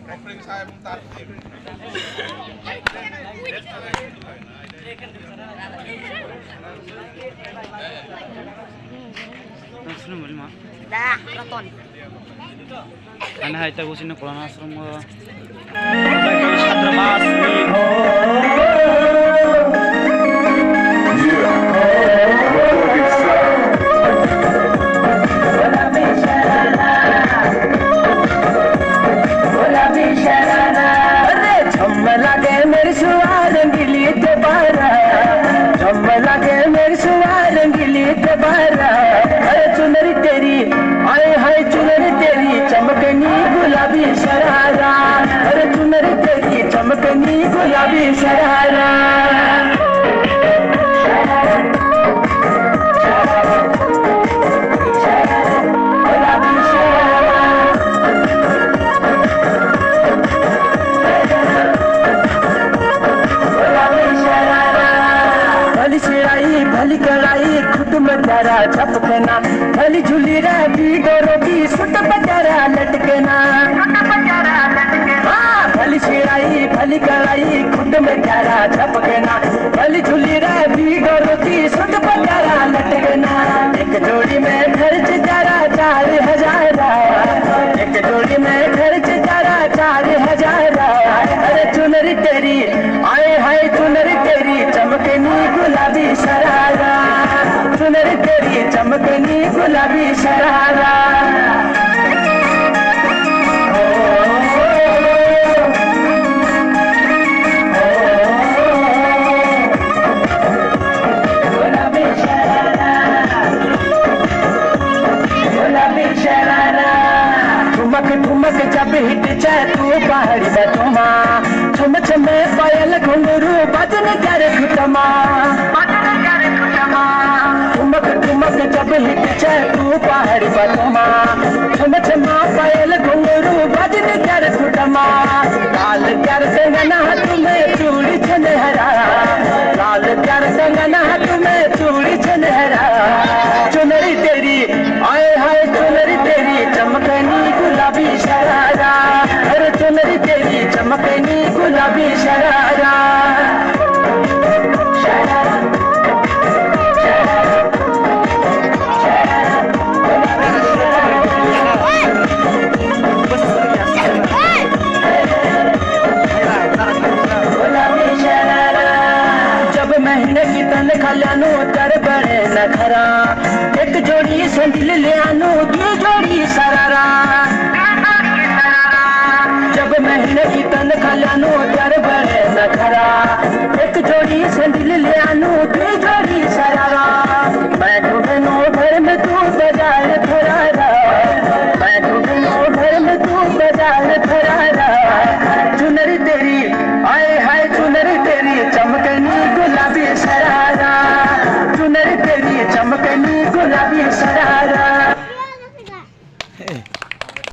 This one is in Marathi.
saya bentar. Nasrum lima. Dah, raton. Ana hai ta gusin Quran ashram Chhatra Mas चमकनी गुलाबी शरारा भली सिराई भली कड़ाई खुद में तारा छपकना भली झूली रहती गोरों की सुट पटारा लटकना भली सिराई भली कड़ाई खुद में तारा छपकना भली झूली रहती गोरों की सुट पटारा लटकना एक जोड़ी में खर्च तारा 4000 एक जोड़ी में खर्च तारा 4000 अरे चुनरी तेरी आए हाय चुनरी तेरी चमकनी गुलाबी शरारा चुनरी तेरी चमकनी गुलाबी शरारा गुलाबी शरारा गुलाबी शरारा ठुमक ठुमक जब हिट जाए तू पहाड़ी में तुमा छम छमे पायल घुंघरू बजन करे खुटमा ठुमक ठुमक जब हिट जाए तू पहाड़ी में तुमा छम छमा पायल घुंघरू बजन करे खुटमा लाल प्यार संगना तुम्हें चूड़ी छनहरा लाल प्यार संगना तुम्हें चूड़ी छनहरा चुनरी तेरी आए हाय चुनरी तेरी चमकनी गुलाबी शरारा अरे चुनरी तेरी चमकनी गुलाबी शरारा शरारा जब महीने की तनख्वाह लानू तर बड़े नखरा एक जोड़ी सैंडल ले आनू 2 जोड़ी सरारा जब महीने की तनख्वाह लानू तर बड़े नखरा एक जोड़ी सैंडल ले आनू 2